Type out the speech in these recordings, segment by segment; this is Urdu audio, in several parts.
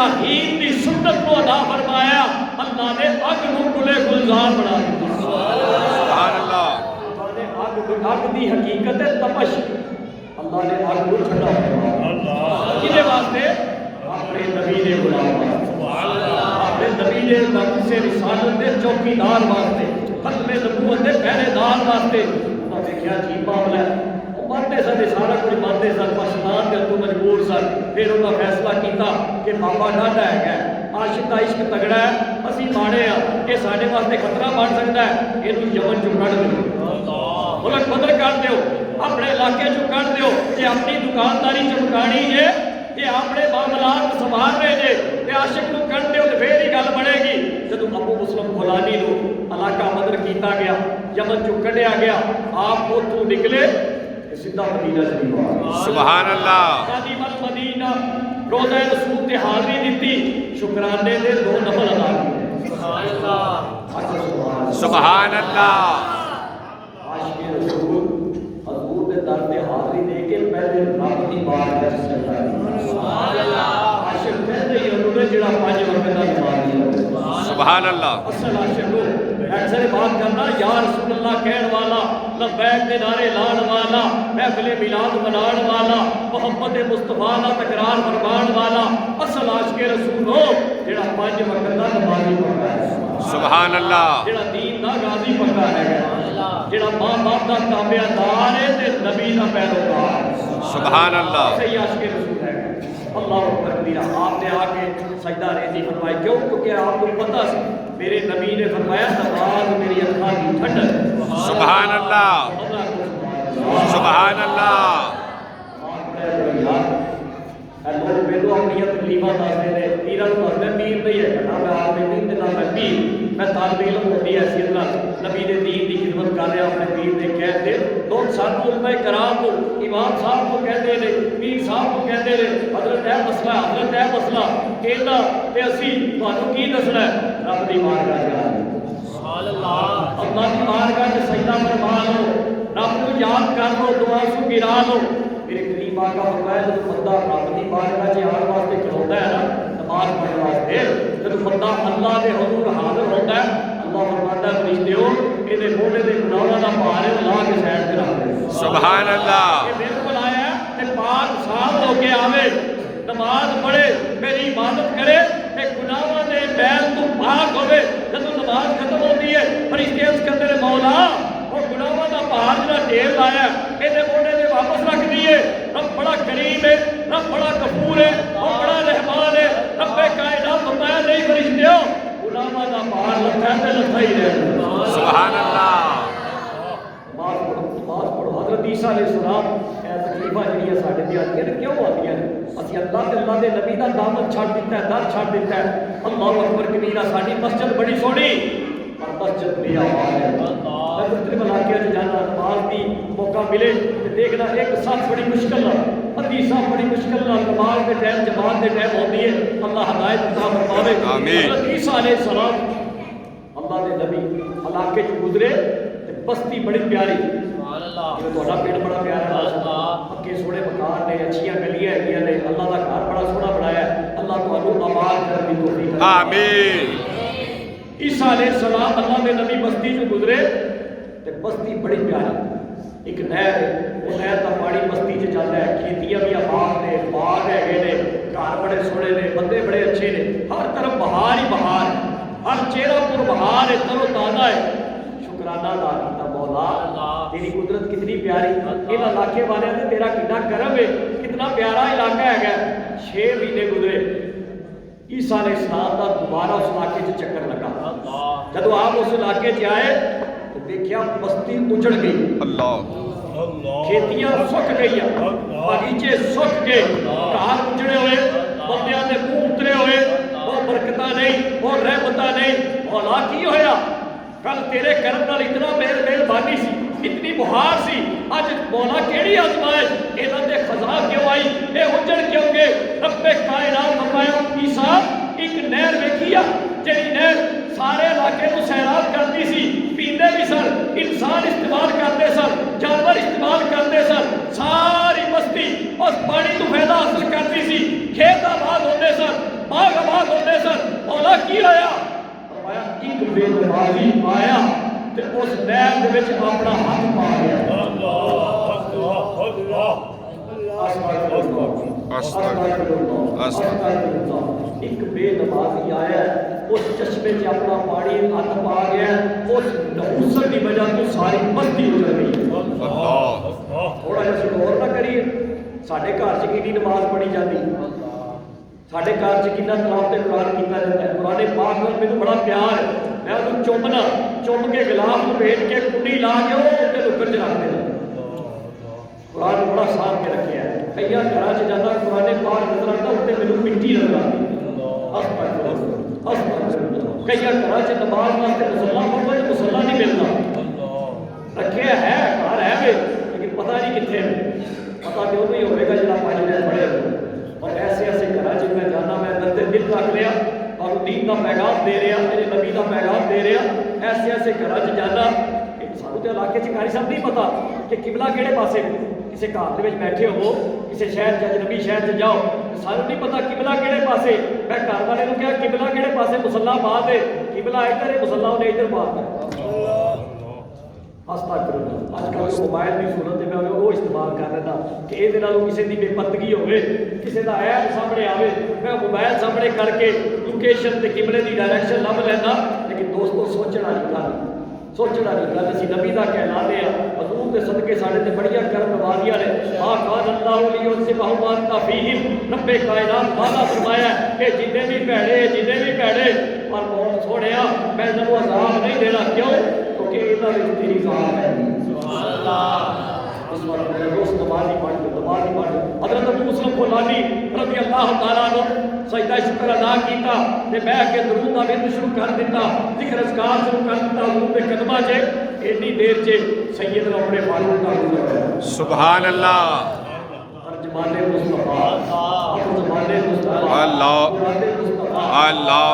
ابراہیم کی سنت کو ادا فرمایا اللہ نے اگ نو گلے گلزار بنا دیا سبحان اللہ اگ دی حقیقت ہے تپش اللہ نے اگ کو ٹھنڈا فرمایا کدے واسطے اپنے نبی نے بلایا اپنے نبی نے وقت سے رسالت دے چوکیدار واسطے ختم نبوت دے پہرے دار واسطے انہوں نے کیا عجیب معاملہ ہے مانتے سن سارا کچھ مانتے سن پشمان کے تو مجبور سن پھر انہوں نے فیصلہ کیتا کہ بابا ڈاڈا ہے عاشق کا عشق تگڑا ہے اسی ماڑے ہاں یہ سارے واسطے خطرہ بن سکتا ہے یہ یمن چو کڑ دو ملک بدر کر دیو اپنے علاقے چو کر دیو یہ اپنی دکانداری چمکانی ہے یہ اپنے معاملات سنبھال رہے ہیں یہ عاشق کو کر دیو تو پھر ہی گل بنے گی جب ابو مسلم غلانی نو علاقہ بدر کیتا گیا یمن چو کڈیا گیا آپ اتوں نکلے سیدھا مدینہ شریف سبحان اللہ قادم المدینہ روزہ رسول تے حاضری دیتی شکرانے دے 2 نفل ادا کیے سبحان اللہ سبحان اللہ عاشق رسول حضور دے در تے حاضری دے کے پہلے رب دی بارگاہ وچ سجدہ کیتا سبحان اللہ عاشق کہندے ہی انہوں نے جڑا 5 وقت دا نماز دیا سبحان اللہ اصل عاشق اکثر بات کرنا یا رسول اللہ کہن والا لبیک دے نعرے لان والا محفل میلاد منان والا محمد مصطفیٰ دا تکرار فرمان والا اصل عاشق رسول ہو جڑا 5 وقت دا نمازی پکا ہے سبحان اللہ جڑا دین دا غازی پکا ہے جڑا ماں باپ دا تابعدار ہے تے نبی دا پیروکار سبحان اللہ صحیح عاشق رسول ہے اللہ اکبر کبیرہ آپ نے آ کے سجدہ ریزی فرمائی کیوں کیونکہ آپ کو پتہ سی میرے نبی نے فرمایا نماز میری اکھاں کی ٹھنڈک سبحان اللہ سبحان اللہ لوگ میرے اپنی تکلیفاں دستے ہیں پیرا کو دستے پیر نہیں ہے نہ میں آپ میں نہ میں پیر میں طالب علم ہوتی حیثیت نال نبی دے دین دی خدمت کر رہا اپنے پیر دے کہتے لوگ سانو علماء کرام کو امام صاحب کو کہتے ہیں پیر صاحب کو کہتے ہیں حضرت ہے مسئلہ حضرت ہے مسئلہ کہنا تے اسی تانوں کی دسنا ہے رب دی بارگاہ جا سبحان اللہ اللہ دی بارگاہ وچ سجدہ فرما لو رب کو یاد کر لو دعا سو گرا لو میرے کریم آقا فرمایا جب بندہ رب دی بارگاہ وچ آن واسطے کھلوتا ہے نا نماز پڑھنے واسطے جب بندہ اللہ دے حضور حاضر ہوتا ہے اللہ فرماتا ہے فرشتیو اے موڑے دے گناہاں دا بھار لا کے سائڈ تے رکھ دے سبحان اللہ یہ میرے کو آیا ہے تے پاک صاف ہو کے آوے نماز پڑھے میری عبادت کرے تے گناہاں دے بیل تو پاک ہوے جب نماز ختم ہوتی ہے فرشتے اس کندے مولا اور گناہاں دا بھار جڑا ڈھیر لایا اے دے موڑے دے واپس رکھ دیے رب بڑا کریم ہے رب بڑا غفور ہے اور بڑا رحمان ہے رب کائنات فرمایا نہیں فرشتیو گناہاں دا بھار لٹھا تے لٹھا ہی رہے سبحان اللہ نماز پڑھو حضرت عیسیٰ علیہ السلام اے تکلیفاں جڑیاں ساڈے تے آندیاں نے کیوں آندیاں نے اسی اللہ دے نبی دا دامن چھڈ دیتا ہے در چھڈ دیتا ہے اللہ اکبر کبیرہ ساڈی مسجد بڑی سونی پر مسجد بے آواز ہے میں مختلف علاقے وچ جانا نماز دی موقع ملے تے دیکھنا ایک صف بڑی مشکل نال ادھی صف بڑی مشکل نال نماز دے ٹائم جماعت دے ٹائم ہوندی ہے اللہ ہدایت عطا فرماوے آمین حضرت عیسیٰ علیہ السلام اللہ دے نبی علاقے چ گزرے تے بستی بڑی پیاری تھوڑا پیڑ بڑا پیارا پکے سونے مکان نے اچھیاں گلیاں ہیں نے اللہ کا گھر بڑا سونا بنایا ہے اللہ تمہیں آباد کرنے کی توفیق آمین عیسیٰ علیہ السلام اللہ کے نبی بستی جو گزرے تے بستی بڑی پیاری ایک نہر ہے وہ نہر کا پانی بستی سے چلتا ہے کھیتیاں بھی آباد نے باغ ہے گھر بڑے سونے نے بندے بڑے اچھے نے ہر طرف بہار ہی بہار ہے ہر چہرہ پر بہار ہے تر و تازہ ہے شکرانہ ادا کیتا مولا تیری قدرت کتنی پیاری ان علاقے والے نے تیرا کتنا کرم ہے کتنا پیارا علاقہ ہے 6 مہینے گزرے عیسیٰ علیہ السلام کا دوبارہ اس علاقے سے چکر لگا جب آپ اس علاقے سے آئے تو دیکھیا بستی اجڑ گئی اللہ کھیتیاں سک گئی باغیچے سک گئے گھر اجڑے ہوئے بندیاں دے منہ اترے ہوئے وہ برکتاں نہیں وہ رحمتاں نہیں مولا کی ہویا کل تیرے کرم نال اتنا مہربانی سی اتنی بہار سی اج مولا کیڑی آزمائش انہاں دے خزاں کیوں آئی اے اجڑ کیوں گے رب کائنات فرمایا عیسیٰ ایک نہر ویکھی جہی نہر سارے علاقے کو سیراب کرتی سی پیندے بھی سن انسان استعمال کرتے سن جانور استعمال کرتے سن ساری بستی اس پانی تو فائدہ حاصل کرتی سی کھیت آباد ہوتے سن باغ پتا کی آیا؟ فرمایا ایک بے نمازی آیا تے اس نہر دے وچ اپنا ہاتھ پا گیا. ایک بے نمازی آیا اس چشمے سے اپنا پانی ہاتھ پا گیا, اس نحوست کی وجہ تو ساری بستی اجڑ گئی. تھوڑا جہا غور نہ کریے ساڈے گھر چ کتنی نماز پڑھی جاتی, ساڈے گھر چ کتنا تلاوت قرآن کیتا جاتا ہے. قرآن پاک نال مینوں بڑا پیار ہے, میں انہوں چومنا چوم کے گلاس لپیٹ کے کنڈی لا کے وہ اتنے لکڑ چ رکھ دینا. قرآن بڑا ساتھ کے رکھے ہے. کئی گھر چ جانا قرآن پاک نظر آتا اتنے مینوں مٹی نظر آتی. کئی گھر چ نماز واسطے مسلح پڑھو تو مسلح نہیں ملتا, رکھے ہے گھر ہے لیکن پتہ نہیں کتنے ہے. پتہ تو نہیں ہوئے گا جناب پانچ منٹ پڑھے. اور ایسے ایسے گھر چ میں جانا, میں اندر دل رکھ لیا اور دین کا پیغام دے رہا, میرے نبی کا پیغام دے رہا. ایسے ایسے گھر چ جانا سانو تو علاقے چ کاری صاحب نہیں پتا کہ قبلہ کہڑے پاسے. کسی گھر کے بیٹھے ہو کسی شہر اجنبی شہر سے جاؤ سانو نہیں پتا قبلہ کہڑے پاسے. میں گھر والے نے کہا قبلہ کہڑے پاسے, مسلح پا دے. قبلہ ادھر ہے, مسلح انہیں ادھر پا دے. اج کل موبائل کی صورت میں وہ استعمال کر لینا کہ یہ کسی کی بے پردگی ہوئے, کسی کا ایپ سامنے آئے, میں موبائل سامنے کر کے لوکیشن تے قبلے کی ڈائریکشن لب لینا. لیکن دوستو سوچنا نہیں گل, سوچنا نہیں گل. اسی نبی کا کہنا دیا حضور کے صدقے ساڈے تے بڑیاں کرم نوازیاں نے. قال اللہ لیہ بہمان کا فیہم, رب کائنات وعدہ فرمایا کہ جتنے بھی بھڑے پر بہت سوڑیا میں انہوں عذاب نہیں دینا. کیوں؟ کیونکہ انہوں نے تیری ذات ہے. سبحان اللہ. اس وقت دوست نمازی پڑھ حضرت ابو مسلم فلانی رضی اللہ تعالیٰ عنہ سجدہ شکر ادا کیتا تے بیٹھ کے درود دا ورد شروع کر دیتا, ذکر اذکار شروع کر دیتا. حضور دے قدماں چ اتنی دیر چ سیدنا عمر فاروق کا گزر گیا. سبحان اللہ. ترجمان مصطفیٰ, ترجمان مصطفیٰ, اللہ اللہ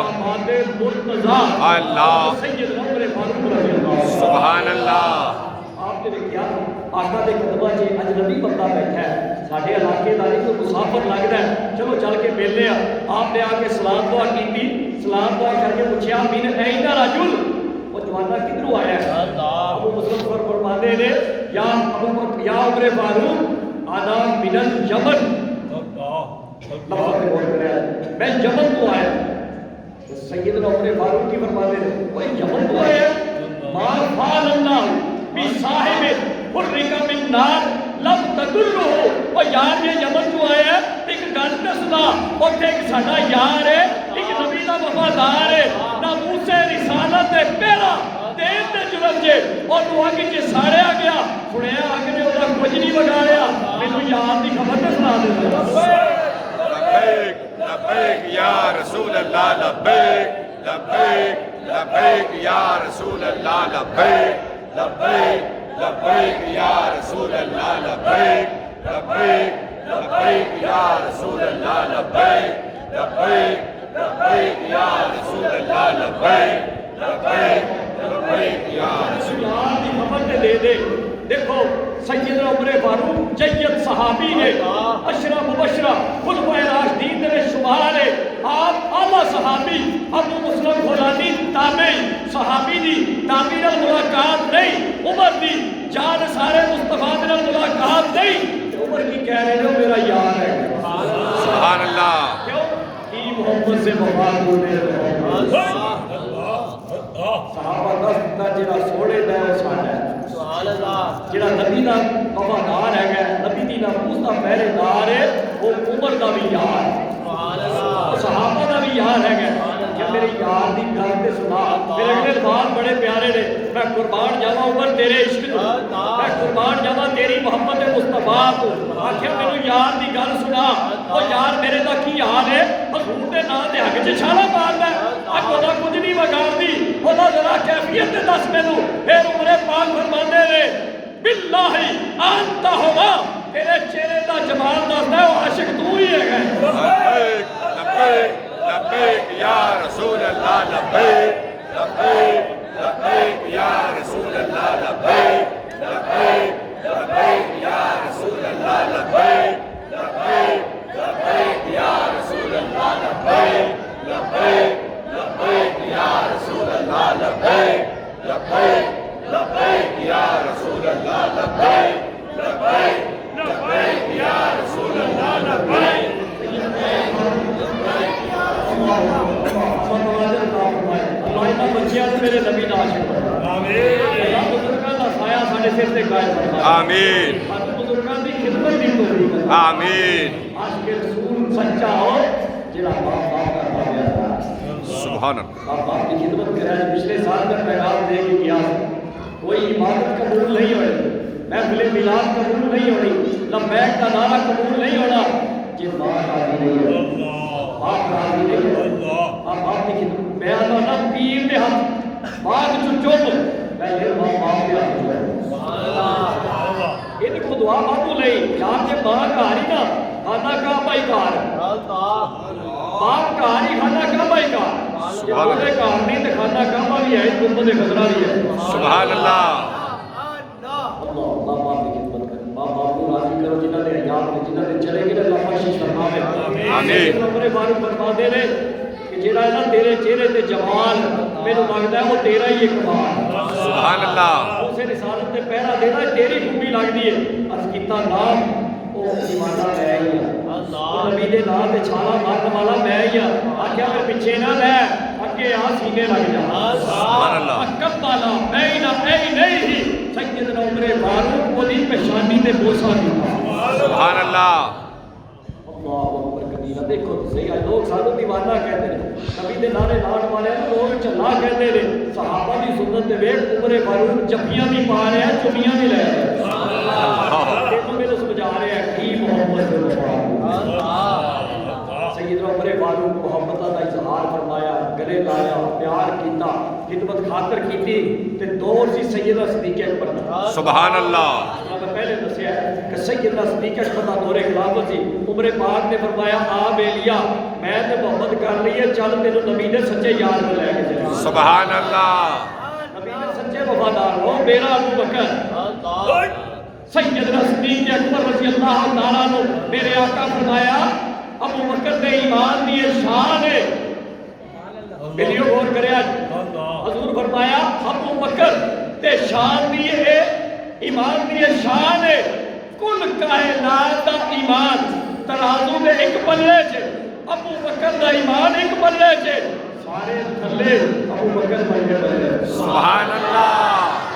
مرتضیٰ اللہ سیدنا عمر فاروق رضی اللہ. سبحان اللہ. آپ نے دیکھا آقا دے قدماں چ اجنبی بندہ بیٹھا ہے, ساڈے علاقے دا نہیں, کوئی مسافر لگتا ہے, چلو چل کے ملنے. آپ نے آ کے سلام دعا کی, سلام دعا کر کے پوچھا من این رجل, وہ جوانا کدھروں آیا ہے؟ ابو مسلم فرماتے نے یا ابو بکر یا عمر فاروق انا من الجبل, میں جبل تو آیا. سیدنا عمر فاروق کی فرماتے ہیں وہ جبل تو آیا, ما فعل اللہ بصاحب حرک من نار لم تدلہ. وہ یار یہ یمن جو آیا ہے ایک گل دسنا, اور ایک ساڈا یار ہے, ایک نبی دا وفادار ہے, نہ موسے رسالت دے پہلا دین دے جرم جے, اور وہ اگ چ ساڑیا گیا. سنیا اگ نے وہ کچھ نہیں بگاڑیا. مینوں یار دی خبر تے سنا دے. لبیک لبیک یا رسول اللہ, لبیک لبیک لبیک یا رسول اللہ, لبیک لبیک لبیک یا رسول اللہ, لبیک لبیک لبیک یا رسول اللہ, لبیک لبیک لبیک یا رسول اللہ, لبیک لبیک لبیک یا رسول اللہ. دی خبر تے دے دے. دیکھو سیدنا عمر فاروق جید صحابی نے, اشرا مبشرہ خلفائے راشدین میں شمار ہے. آپ اعلیٰ صحابی ابو مسلم فلانی تابعی صحابی دی تابعی نال ملاقات نہیں, عمر دی جان سارے مصطفیٰ نال ملاقات نہیں. عمر کی کہہ رہے ہیں میرا یار ہے. سبحان اللہ. کیوں کی محمد سے وفا ہونے صحابہ دس دا جڑا سوڑے دا ہے ساڈا ہے. جڑا نبی دا وفادار ہے, نبی دی ناموس دا پہرے دار ہے, وہ عمر دا بھی یار ہے, صحابہ دا بھی یار ہے. کہ میرے یار دی گل تے سنا. میرے الفاظ بڑے پیارے نے, میں قربان جاواں عمر تیرے عشق تو, میں قربان جاواں تیری محبت مصطفیٰ تو. آخر میرے یار دی گل سنا. وہ یار میرے دا کی حال ہے, حضور دے نام تے حق چ چھالا ماردا ہے, اگ دا کچھ نہیں وگاڑدی. خدا ذرا کیفیت دس مینوں. پھر عمر پاک فرماندے نے باللہ انت ہوا, تیرے چہرے دا جمال دسدا ہے, وہ عاشق تو ہی ہے. لبیک لبیک لبیک یا رسول اللہ, لبیک لبیک لبیک یا رسول اللہ, لبیک لبیک لبیک یا رسول اللہ, لبیک لبیک لبیک یا رسول اللہ, لبیک لبیک والے سر سے قائم فرما آمین ہم بزرگان کی خدمت دی توفیق عطا آمین عاشق رسول سچا ہو جڑا باپ کا تابع ہے سبحان اللہ باپ کی خدمت کرے پچھلے سال کا پیغام دے کے گیا کوئی عبادت قبول نہیں ہوئی محفل میلاد قبول نہیں ہونی لبیک کا نعرہ قبول نہیں ہونا جی ماں راضی نہیں ہے باپ راضی نہیں ہے آپ باپ کی خدمت میں آنا نا پیر دے ہاتھ باغ چپ پہلے ماں باپ دے ہاتھ یہ کو دعا بابو نہیں یار کے ماں گھر ہی نا کھانا کا بھائی گھر باپ گھر ہی کھانا کا بھائی گھر سبحان اللہ گھر نہیں تو کھانا کا بھی ہے گنبد خضرا بھی ہے سبحان اللہ اللہ باپ کی خدمت کریں باپ کو راضی کرو جنہاں نے حیات میں جنہاں نے چلے گئے اللہ بخشش فرماوے آمین عمر فاروق فرما دے نے کہ جڑا ہے نا تیرے چہرے تے جمال مینوں لگدا ہے وہ تیرا ہی کمال سبحان اللہ اسے رسالت تے پہرا دینا تیری خوبی لگدی ہے عرض کیتا نام او دیوانہ میں ہی اللہ نبی دے نام تے چھالا مارن والا میں ہی آکھیا میں پیچھے نہ لے اگے آ سینے لگ جا سبحان اللہ کبالا بین عینیہ سیدنا عمر فاروق کو دی پیشانی تے بوسا دیتا سبحان اللہ اللہ اکبر کبیرہ دیکھو تو صحیح ہے لوگ سانو دیوانہ کہتے ہیں نبی دے نعرے لانے والے لوگ چلا کہتے ہیں صحابہ دی سنت دے ویکھ عمر فاروق جپیاں بھی پا رہے ہیں چمیاں بھی لے رہے ہیں دیکھو میرے سمجھا رہے ہیں کی محمد سیدنا عمر فاروق محبت کا اظہار فرمایا گلے لایا پیار کیتا خدمت خاطر کیتی تے دور سی سیدنا صدیق اکبر دا سبحان اللہ میں پہلے دسیا ہے کہ سیدنا صدیق اکبر دا دور خلافت سی عمر پاک نے فرمایا آ بیلیا میں تے محبت کر رہی ہے چل تینوں نبی دے سچے یار کو لے کے چلے سبحان اللہ نبی دے سچے وفادار ہو میرا ابو بکر سیدنا صدیق اکبر رضی اللہ تعالیٰ عنہ میرے آقا فرمایا ابو بکر دے ایمان دی شان ہے ویڈیو غور کرے حضور فرمایا ابو بکر تے شان دی ہے ایمان دی شان ہے کل کائنات دا ایمان ترازو دے ایک پلے چ ابو بکر دا ایمان ایک پلے چ سارے تھلے ابو بکر بنے سبحان اللہ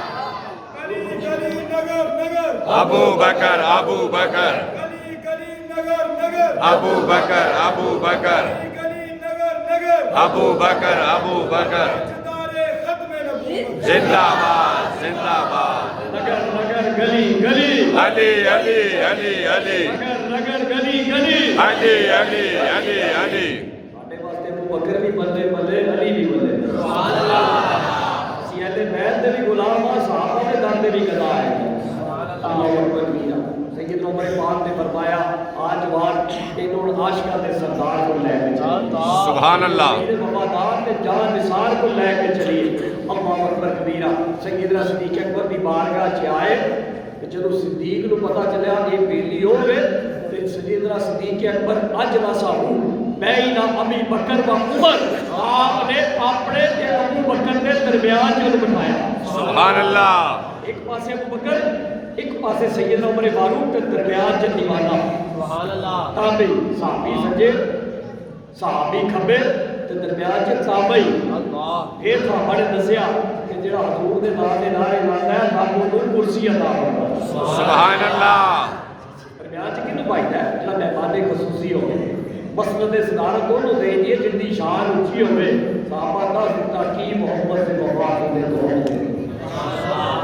ابو بکر ابو بکر ابو بکر ابو بکر ابو بکر ابو بکر زندہ باد زندہ باد نگر نگر گلی گلی علی علی علی علی نگر نگر گلی گلی علی علی علی علی ساڈے واسطے ابو بکر بھی بلے بلے علی بھی بلے سبحان اللہ اسی اہل بیت دے بھی غلام ہاں صحابہ دے در دے بھی گدا ہے اللہ اکبر کبیرہ سیدنا عمر پاک نے فرمایا آج وار انہوں عاشقاں دے سردار کو لے کے چلیے سبحان اللہ وفادار تے جان نثار کو لے کے چلیے اللہ اکبر کبیرہ سیدنا صدیق اکبر دی بارگاہ چ آئے کہ جدوں صدیق نو پتہ چلیا یہ بیلی ہوے تے سیدنا صدیق اکبر اج نہ ساہو بین ابی بکر و عمر آپ نے اپنے تے ابو بکر دے درمیان جو بٹھایا سبحان اللہ ایک پاسے ابو بکر ایک پاسے سیدنا عمر فاروق کے درمیان چ دیوانہ سبحان اللہ تابعی صحابی سجے صحابی کھبے تے درمیان چ تابعی اللہ پھر صحابہ نے دسیا کہ جڑا حضور دے نام دے نعرے لاتا ہے رب نوں کرسی عطا فرماتا سبحان اللہ درمیان چ کینوں پائدا ہے جڑا مہمان خصوصی ہوے مسند صدارت دونوں دے یہ جن دی شان اونچی ہوے صحابہ دا تاکید محمد سے وفا دے تو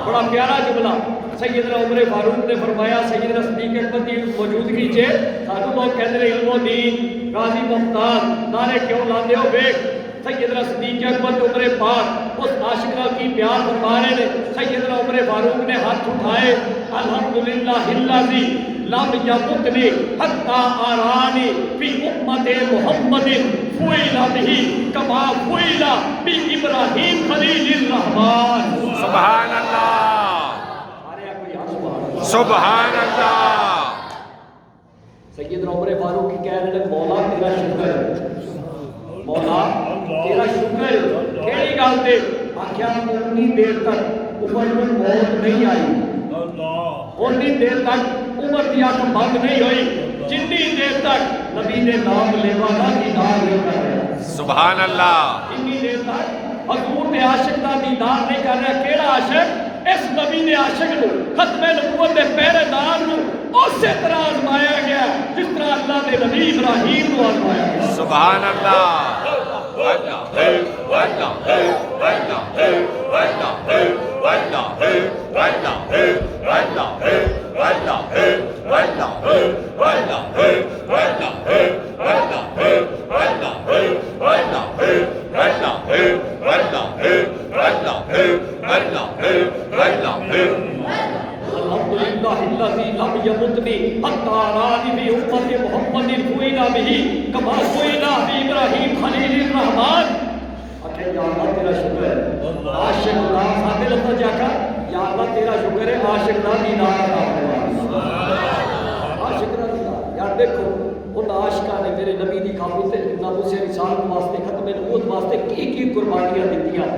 بڑا پیارا جملہ سیدنا عمر فاروق نے فرمایا سیدنا صدیق اکبر کی موجودگی چ سانو لوگ کہندے نے علم و دین غازی ممتاز نعرے کیوں لاندے ہو ویکھ سیدنا صدیق اکبر عمر پاک اس عاشق نال کی پیار فرما رہے نے سیدنا عمر فاروق نے ہاتھ اٹھائے الحمدللہ الذی لم یمتنی حتی آرانی فی امت محمد فوئل به کما فوئل بابراہیم خلیل الرحمن سبحان اللہ سبحان اللہ سیدنا عمر فاروق کی کہہ رہے ہیں مولا تیرا شکر ہے مولا تیرا شکر کیڑی گل تے آکھیا اتنی دیر تک عمر کو موت نہیں آئی اتنی دیر تک عمر کی اکھ بند نہیں ہوئی جتنی دیر تک نبی نے نام لیوا نہ دیدار نہیں کر رہا سبحان اللہ اتنی دیر تک حضور دے عاشق دا دیدار نہیں کر رہا کیڑا عاشق اس نبی نے عاشق نو ختم نبوت دے پہرے دار نو اسی طرح آزمایا گیا جس طرح اللہ دے نبی ابراہیم نو آزمایا گیا. سبحان اللہ. اللہ ہے اللہ ہے اللہ ہے اللہ ہے اللہ ہے اللہ ہے اللہ ہے اللہ ہے اللہ ہے اللہ ہے اللہ ہے اللہ ہے اللہ ہے اللہ ہے اللہ ہے اللہ ہے اللہ ہے اللہ ہے اللہ ہے. الحمدللہ الذی لم یمتنی حتی رانی بی امت محمد کوئنا بھی کما کوئنا بی ابراہیم خلیل الرحمن. اکھے یا اللہ تیرا شکر ہے عاشق دا ساتھ لفظ جاکا یا اللہ تیرا شکر ہے عاشق دا دیدار عطا فرما. عاشق دا دیدار یار دیکھو ان عاشقاں نے میرے نبی دی ناموس رسالت واسطے ختم نبوت واسطے کی قربانیاں دتیاں.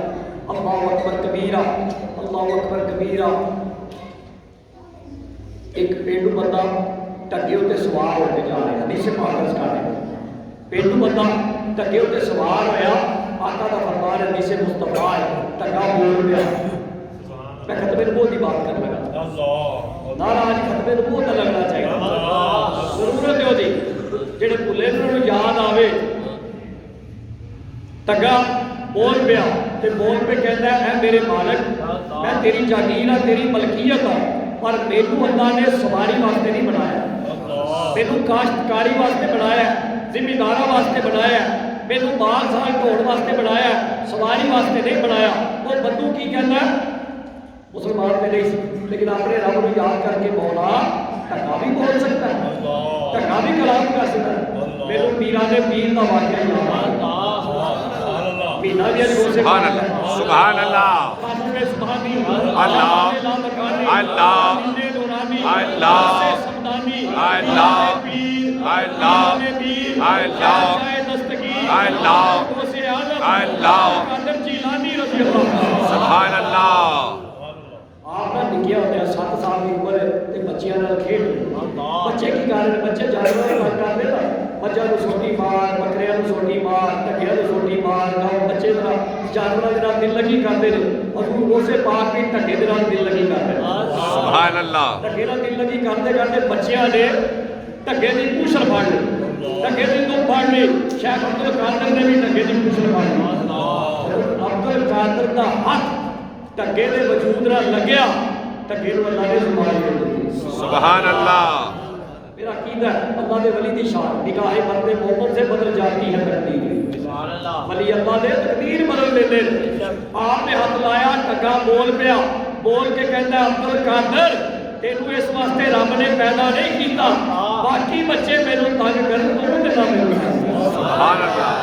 اللہ اکبر کبیرہ اللہ اکبر کبیرہ. ایک پینڈو بندہ ٹگے ہوتے سوار ہو کے جا رہے ہیں حدیث پاک درج کر رہے ہیں. پینڈو بندہ ٹگے ہوتے سوار ہویا آقا دا فرمان ہے حدیث مصطفیٰ ہے ٹگا بول گیا. میں ختم نبوت کی بات کر لگا نارا آج ختم نبوت کا لگنا چاہیے ضرورت ہے دی جڑے بھلے انہوں یاد آوے. ٹگا بول پیا تے بول پہ کہتا ہے اے میرے مالک میں تیری جاگیر ہاں تیری ملکیت ہوں پر مینوں اللہ نے سواری واسطے نہیں بنایا مینوں کاشتکاری واسطے بنایا ذمہ داراں واسطے بنایا مینوں بال سال ڈھوڑ واسطے بنایا سواری واسطے نہیں بنایا. وہ بندو کی کہتا ہے مسلمان میں نہیں لیکن اپنے رب کو یاد کر کے مولا ٹکا بھی بول سکتا ہے ٹکا بھی کلام کر سکتا ہے. مینوں میرا نے پیر دا واقعہ یاد سبحان اللہ سبحان اللہ اللہ اللہ اللہ اللہ اللہ اللہ سبحان اللہ. آپ نہ نکیا ہوتے ہیں 7 سال کی عمر ہے تے بچیاں نال کھیڈ بچے کی کر رہے بچے جانور کر کرتے نا بچہ نو سوٹی مار بکریاں نو سوٹی مار ٹکیاں نو سوٹی مار گاؤں بچے ذرا جانوراں دے نال دل لگی کرتے ہیں اور اسے پاک بھی ٹکے دے نال دل لگی کرتے ہیں. سبحان اللہ. ٹکے نال دل لگی کرتے کرتے بچیاں نے ٹکے دی پوچھل پھڑ لی ٹکے دی تو پھڑ لی. شیخ عبد القادر نے بھی ٹکے دی پوچھل پھڑ لی. عبد القادر دا ہاتھ ٹگے دے وجود نہ لگیا ٹگے نو اللہ نے زبان دے دی. سبحان اللہ. میرا عقیدہ ہے اللہ دے ولی دی شان نگاہ مرد مومن سے بدل جاتی ہے تقدیر. ولی اللہ دے تقدیر بدل دیتے. آپ نے ہاتھ لایا ٹگا بول پیا بول کے کہتا ہے عبد القادر تینوں اس واسطے رب نے پیدا نہیں کیتا باقی بچے میرے تنگ کرن تو نہ میرے. سبحان اللہ.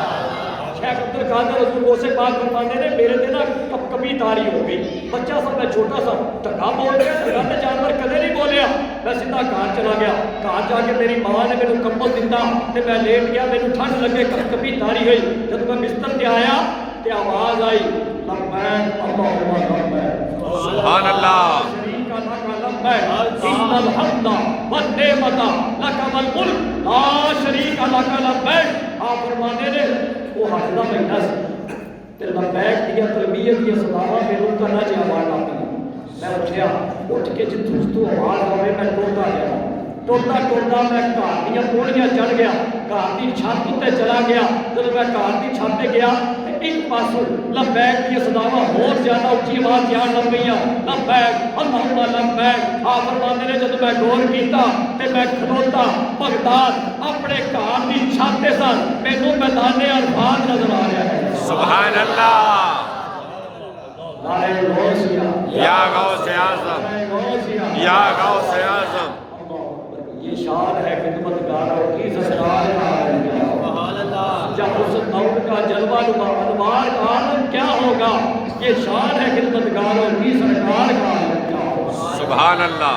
شیخ عبد القادر حضور غوث پاک فرماتے نے میرے تے نا کبھی تاری ہو گئی بچہ سا میں چھوٹا سا ٹگا بول گیا ٹگا تے جانور کدے نہیں بولیا. میں سیدھا گھر چلا گیا گھر جا کے میری ماں نے میرے کمبل دیتا تے میں لیٹ گیا میرے ٹھنڈ لگے کبھی تاری ہوئی. جب میں بستر تے آیا تے آواز آئی لبیک اللہم لبیک سبحان اللہ. شریک لک لبیک ان الحمد والنعمت لک والملک لا شریک لک لبیک. آپ فرماتے نے وہ حج دا مہینہ سی تے لبیک دیا تلبیہ دیا صداواں میرے کنا چ آواز آتی. میں اٹھیا اٹھ کے جتوں تو آواز آوے میں ٹوٹا گیا ٹوٹا میں گھر دیا پوڑیاں چڑھ گیا گھر دی چھت تے چلا گیا. جب میں گھر دی چھت تے گیا ایک پاسوں لبیک دیا صداواں اور زیادہ اچھی آواز جان لگ گئی لبیک اللہم لبیک. آپ فرماتے نے جب میں غور کیتا تے میں کھلوتا بغداد اپنے گھر دی چھت تے سن مینوں میدان عرفات نظر آ رہا ہے. سبحان اللہ. نعرہ غوثیہ یا غوث اعظم یا غوث اعظم. یہ شان ہے خدمتگاروں کی سرکار کا. جب اس دور کا جلوہ نما انوار کا عالم کیا ہوگا یہ شان ہے خدمتگاروں کی سرکار کا عالم کیا ہوگا. سبحان اللہ.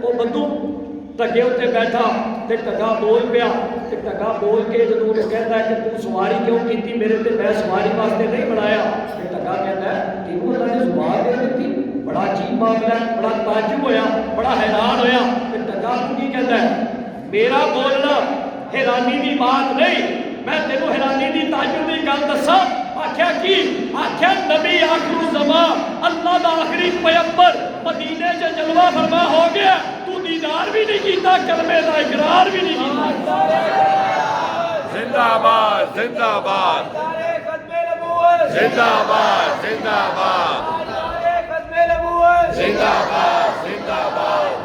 وہ بندو ٹگے اتنے بیٹھا تے ٹگا بول پیا تے ٹگا بول کے جب وہ کہتا ہے کہ تو سواری کیوں کیتی میرے تے میں سواری واسطے نہیں بنایا. تے ٹگا کہتا ہے تینوں اللہ نے زبان دے دیتی بڑا عجیب معاملہ ہے بڑا تعجب ہویا بڑا حیران ہویا. تے ٹگا کی کہتا ہے میرا بولنا حیرانی دی بات نہیں میں تینوں حیرانی دی تعجب دی گل دساں آخیا کی آخیا نبی آخر زمان اللہ دا آخری پیغمبر مدینے سے جلوہ فرما ہو گیا تو دیدار بھی نہیں کیتا کلمے دا اقرار بھی نہیں کیتا زندہ باد زندہ باد زندہ باد زندہ باد زندہ باد زندہ باد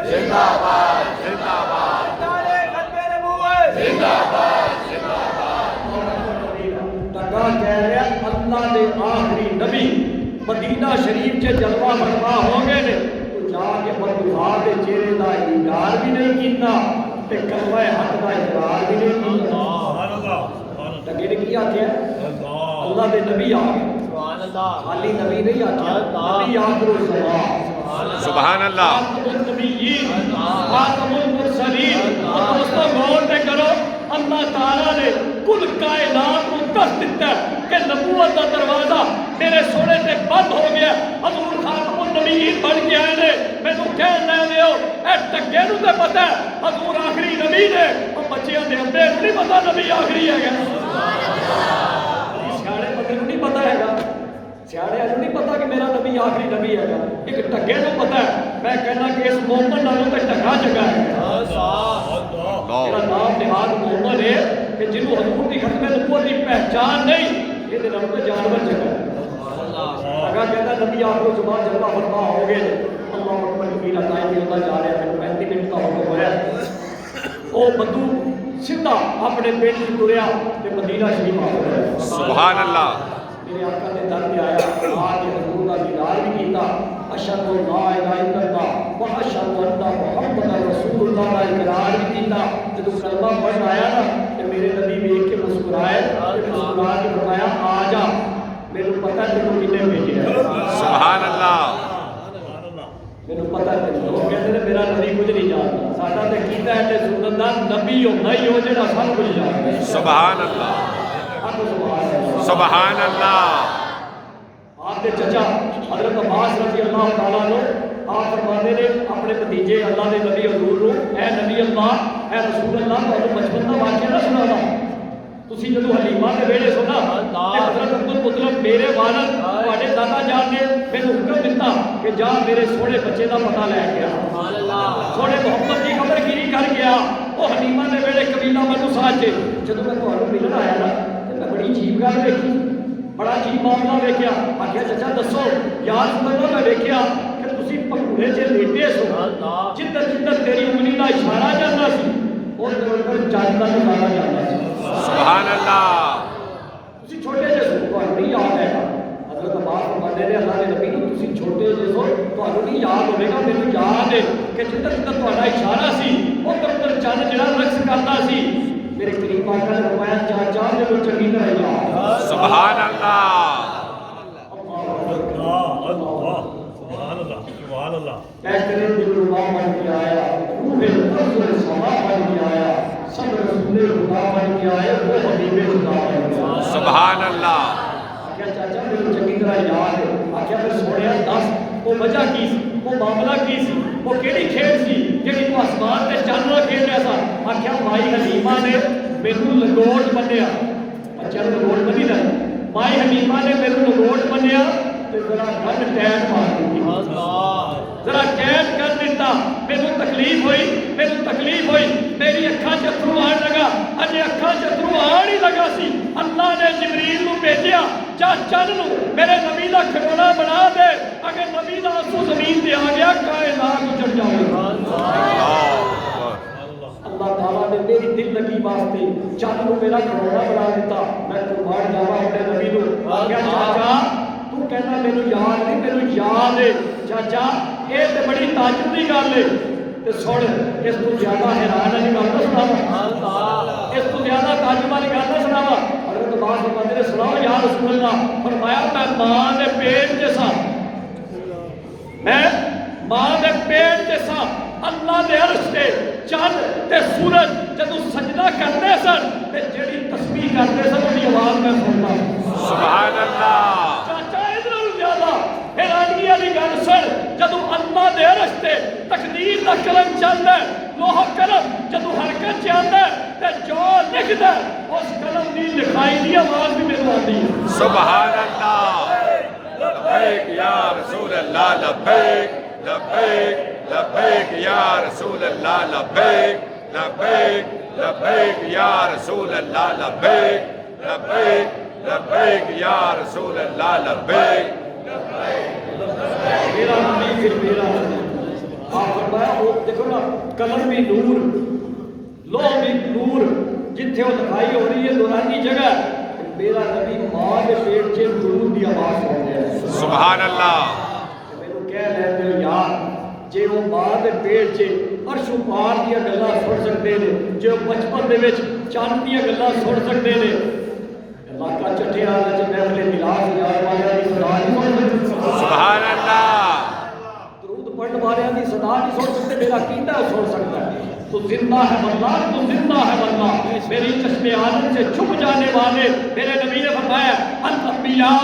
زندہ باد زندہ باد زندہ باد زندہ باد تکا کہہ رہے ہیں اللہ دے آخری نبی مدینہ شریف کے جلوہ فرما ہو گئے نے تو جا کے بدوہار دے چہرے دا انکار بھی نہیں کیتا تے کلمہ حق دا اقرار بھی نہیں کیتا تکے نے کیا کیا اللہ دے نبی آ گئے خالی نبی نہیں آکھیا نبی آخر الزمان سبحان اللہ خاتم النبیین خاتم المرسلین دوستو غور پہ کرو اللہ تعالیٰ نے کل کائنات کو دس دیتا ہے کہ نبوت کا دروازہ میرے سونے سے بند ہو گیا حضور خاتم النبیین بن کے آئے نے میں تو کہنا لے ہو اے ٹکے نو تے پتہ ہے حضور آخری نبی نے اور بچیاں دے ابے نو نہیں پتہ نبی آخری ہے گا سیاڑے بندے نو نہیں پتہ ہے گا سیاڑے نو نہیں پتا کہ میرا نبی آخری نبی ہے گا ایک ٹکے نو پتا ہے میں کہنا کہ اس مومن نالوں تے ٹکا جگہ ہے میرا نام نہاد محمد ہے کہ جنہوں حضور کی ختم نبوت کی پہچان نہیں یہ دے نام تے جانور جگہ ہے اگر کہتا نبی آخر زبان جلوہ فرما ہو گئے اللہ اکبر کبیرہ تائیں کہ اللہ جا رہے ہیں 35 منٹ کا حکم ہوا ہے او بدو سیدھا اپنے پیٹ سے ٹریا تے مدینہ شریف آ گیا سبحان اللہ میرے آقا نے در پہ آیا آج حضور کا دیدار بھی کیتا اشہد لا الہ الا اللہ و اشہد ان محمد رسول اللہ کا اقرار بھی کیتا جب کلمہ پڑھ آیا نا کہ میرے نبی دیکھ کے مسکرائے مسکرا کے فرمایا آ جا میرے پتہ ہے تینوں کنے بھیجے سبحان اللہ میرے پتہ ہے لوگ کہتے ہیں میرا نبی کچھ نہیں جانتا ساڈا تے کیتا ہے تے سنت دا نبی ہونا ہی ہو جڑا سب کچھ جانتا ہے سبحان اللہ سبحان اللہ آپ کے چچا حضرت عباس رضی اللہ تعالیٰ نے آپ فرمانے نے اپنے بھتیجے اللہ دے نبی حضور کو اے نبی اللہ اے رسول اللہ تو بچپن کا واقعہ نہ سنا تھا تسی جدو حلیمہ کے ویڑے سنا کہ حضرت عبدالمطلب میرے والد تواڈے دادا جان نے مینوں حکم دیتا کہ جا میرے سونے بچے دا پتہ لے کے آ سونے محمد کی خبر گیری کر گیا وہ حلیمہ نے ویڑے قبیلہ منو ساتھ جدو میں تہاڈوں ملن آیا نا بڑی عجیب گل دیکھی بڑا عجیب معاملہ دیکھا آخیا چچا دسو یار سمجھو میں دیکھا کہ تسی پکوڑے سے لیٹے سو جدھر جدھر تیری انگلی کا اشارہ جانا سی اور پر چاند کا نظارہ جانا سی سبحان اللہ تسی چھوٹے جے سو تو نہیں یاد ہے حضرت عباس فرماتے ہیں اللہ نے نبی نے تسی چھوٹے جے سو تو نہیں یاد ہوے گا مینوں یاد ہے کہ جدھر جدھر تہاڈا اشارہ سی ادھر چاند جڑا رقص کرتا سی میرے قریب آقا نے فرمایا چاچا جو چنگی طرح یاد سبحان اللہ سبحان اللہ کہتے دلربا بن کے آیا روح القدس سما بن کے آیا سب رسول خدا بن کے آئے وہ حبیب خدا بن کے آئے سبحان اللہ کیا چاچا میرے چنگی طرح یاد ہے آخیا پھر سوڑیا دس وہ وجہ کی سی وہ معاملہ کی سی وہ کیڑی کھیل سی جی تو آسمان تے چند نہ کھیل رہا سا آخیا مائی حلیمہ نے میرے لنگوٹ بنیا بچے لنگوٹ بنی رہا مائی حلیمہ نے میرے لنگوٹ بنیا ذرا گھر ٹیٹ مار دی ذرا ٹیٹ کر دیتا میرے تکلیف ہوئی میری اکھاں چترو آن لگا اجے اکھاں چترو آن ہی لگا سی اللہ نے جبریل نو بھیجیا جا چن نو میرے نبی دا کھڑونا بنا دے اگر نبی دا آنسو زمین تے آ گیا کائنات اجڑ جائے اللہ تعالیٰ نے میری دل لگی واسطے چن نو میرا کھڑونا بنا دیتا میں قربان جاواں اپنے نبی نو آ گیا چاچا تو کہنا میرے یاد نہیں میرے یاد ہے چاچا یہ تے بڑی تعجب دی گل ہے تے سن اس تو زیادہ حیران والی گل نہ سناواں اس تو زیادہ تعجب والی گل نہ سناواں حضرت عباس فرماتے نے سناؤ یا رسول اللہ فرمایا میں ماں دے پیٹ تے سا میں ماں دے پیٹ تے سا اللہ دے عرش تے چند تے سورج جدوں سجدہ کرتے سن تے جڑی تسبیح کرتے سن اونی آواز میں سنتا سبحان اللہ حیرانگی والی گل سن جدوں اللہ دے عرش تے تقدیر دا قلم چلدا ہے لوہ قلم جدو حرکت چ آندا ہے تے جو لکھدا اس قلم دی لکھائی دی آواز بھی میرے آندی ہے سبحان اللہ لبیک یا رسول اللہ لبیک لبیک لبیک یا رسول اللہ لبیک لبیک لبیک یا رسول اللہ لبیک لبیک لبیک یا رسول اللہ لبیک میرا نبی پھر میرا آپ فرمایا وہ دیکھو نا قلم بھی نور لوح بھی نور جتھے وہ لکھائی ہو رہی ہے نورانی جگہ میرا نبی ماں کے پیٹ سے نور دی آواز سن رہا ہے سبحان اللہ میرے کہہ رہے ہیں یار جے وہ ماں کے پیٹ سے عرش و پار دیا گلاں سن سکتے ہیں جو بچپن دے وچ چاند دیا گلاں سن سکتے ہیں اللہ کا چٹھے آنا جو محفل ملاس یار والے دی صدا نہیں سن سکتے سبحان اللہ درود پڑھنے والے دی صدا نہیں سن سکتے میرا کیندا سن سکتا ہے تو زندہ ہے واللہ تو زندہ ہے واللہ میری چشم عالم سے چھپ جانے والے میرے نبی نے فرمایا الانبیاء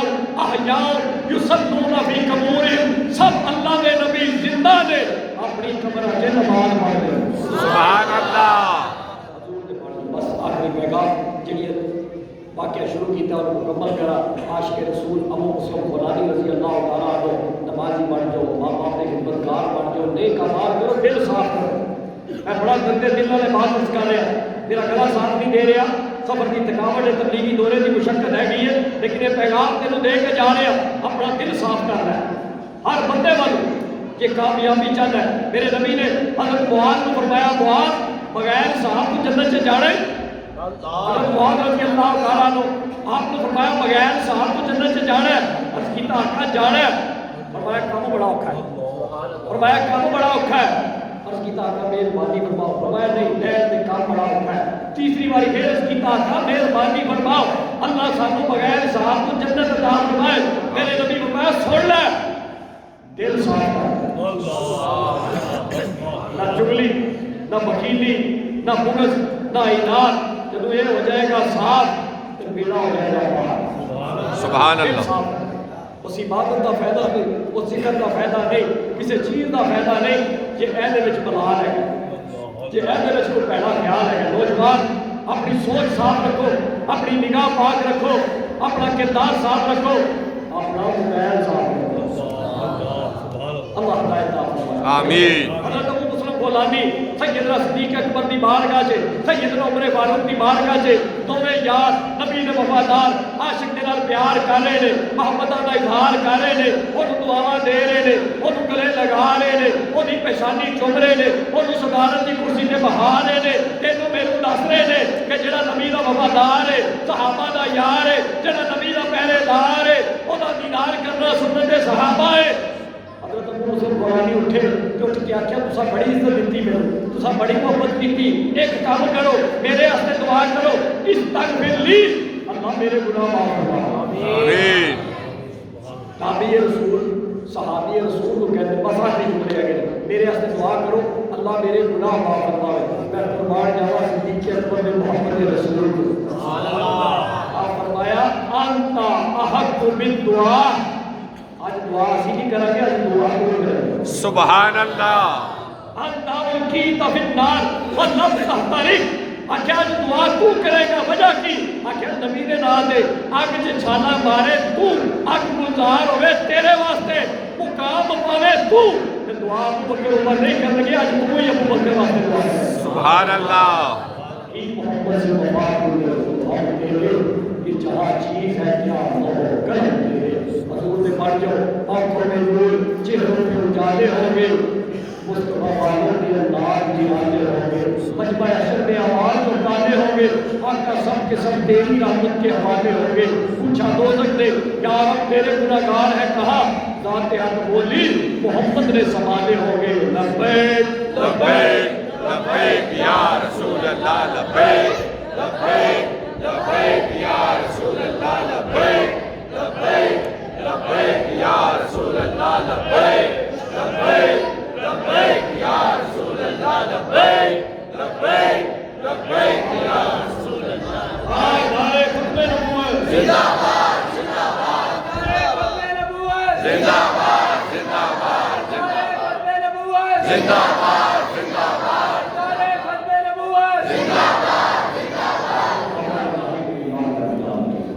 احیاء یصلون فی قبورہم سب اللہ کے نبی زندہ نے اپنی قبر سے نماز پڑھ رہے ہیں سبحان اللہ بس آخری پیغام جڑی واقعہ شروع کیتا اور مکمل کرا عاشق رسول ابو مسلم خولانی رضی اللہ تعالیٰ عنہ نمازی بن جاؤ ماں باپ کے خدمتگار بن جاؤ نیک اعمال کرو دل صاف کرو میں بڑا گندے دل والے بات اس کر رہا میرا گلا ساتھ نہیں دے رہا سفر کی تھکاوٹ ہے تبلیغی دورے کی مشقت ہے گئی ہے لیکن یہ پیغام تینوں دے کے جا رہے ہیں اپنا دل صاف کر رہا ہے ہر بندے والوں یہ کامیابی چل رہا ہے میرے نبی نے حضرت معاذ کو فرمایا معاذ بغیر صاحب کو جنت سے جانے حضرت معاذ رضی اللہ تعالیٰ عنہ آپ نے فرمایا بغیر صاحب کو جنت سے جانا ہے عرض کیتا آقا جانا ہے فرمایا کام بڑا اوکھا ہے فرمایا کام بڑا اوکھا ہے عرض کیتا آقا مہربانی فرماؤ فرمایا نہیں لہر میں کام بڑا اوکھا ہے تیسری باری پھر عرض کیتا آقا مہربانی فرماؤ اللہ سانو بغیر صاحب کو جنت عطا فرمائے میرے نبی فرمایا سن لے دل صاف کر نہ چگلی نہ وکیلی نہ بغض نہ عناد جب یہ ہو جائے گا صاف تو بیڑا ہو جائے گا پار سبحان اللہ اس عبادت کا فائدہ نہیں اس ذکر کا فائدہ نہیں کسی چیز کا فائدہ نہیں یہ اہل وچ بلال ہے یہ اہل وچ کوئی پیڑا خیال ہے نوجوان اپنی سوچ صاف رکھو اپنی نگاہ پاک رکھو اپنا کردار صاف رکھو اپنا موبائل صاف رکھو اللہ ہدایت عطا فرمائے آمین حضرت ابو مسلم خولانی سیدنا صدیق اکبر دی بارگاہ چے سیدنا عمر فاروق دی بارگاہ چے دوویں یار نبی دے وفادار عاشق دے نال پیار کر رہے نے محبت دا اظہار کر رہے نے اونوں دعاواں دے رہے نے اونوں گلے لگا رہے نے اودی پیشانی چوم رہے نے اونوں صدارت دی کرسی تے بہا رہے نے تینوں میرے دس رہے نے کہ جڑا نبی دا وفادار ہے صحابہ دا یار ہے جڑا نبی دا پہرے دار ہے اودا دیدار کرنا سنت صحابہ ہے حضرت ابو مسلم خولانی اٹھے تو اٹھ کے آخیا تسا بڑی عزت دیتی میرے تسا بڑی محبت کی ایک کام کرو میرے واسطے دعا کرو استغفر لی اللہ میرے گناہ معاف فرما آمین تابعی رسول صحابی رسول کو کہتے بس آج نہیں بولے گئے میرے واسطے دعا کرو اللہ میرے گناہ معاف فرمائے میں قربان جاوا صدیق اکبر میں محمد رسول کو آپ فرمایا انت احق بالدعاء آج دعا اسی کی کرا گیا آج دعا کو کرا سبحان اللہ انتا کی تفنار والنفس تحترک آکھا آج دعا تو کرے گا وجہ کی آکھا نبی نے نہ دے آگ چے چھالا مارے تو آگ گزار ہوئے تیرے واسطے مقام پاوے تو دعا ابو بکر عمر نہیں کر لگے آج تو ہی ابو بکر واسطے دعا ہے سبحان اللہ محمد سے وفا کو یہ جہاں چیز ہے کیا اللہ کرم دے حضور میں پڑھ جاؤ آنکھوں میں نور چہروں میں اجالے ہوں گے مصطفیٰ والوں کے انداز جلانے ہوں گے مجمع اشر میں آواز چوکانے ہوں گے آقا سب کے سب تیری رحمت کے حوالے ہوں گے پوچھا دوزخ نے یا رب تیرے گناہگار ہے کہا ذات حق بولی محمد نے سنبھالے ہوں گے لبیک لبیک لبیک یا رسول اللہ لبیک لبیک لبیک یا رسول اللہ لبیک لبیک لبیک یا رسول اللہ لبیک لبیک لبیک یا رسول اللہ لبیک لبیک لبیک یا رسول اللہ نعرہ ختم نبوت زندہ باد زندہ باد زندہ باد زندہ باد زندہ باد زندہ باد زندہ باد زندہ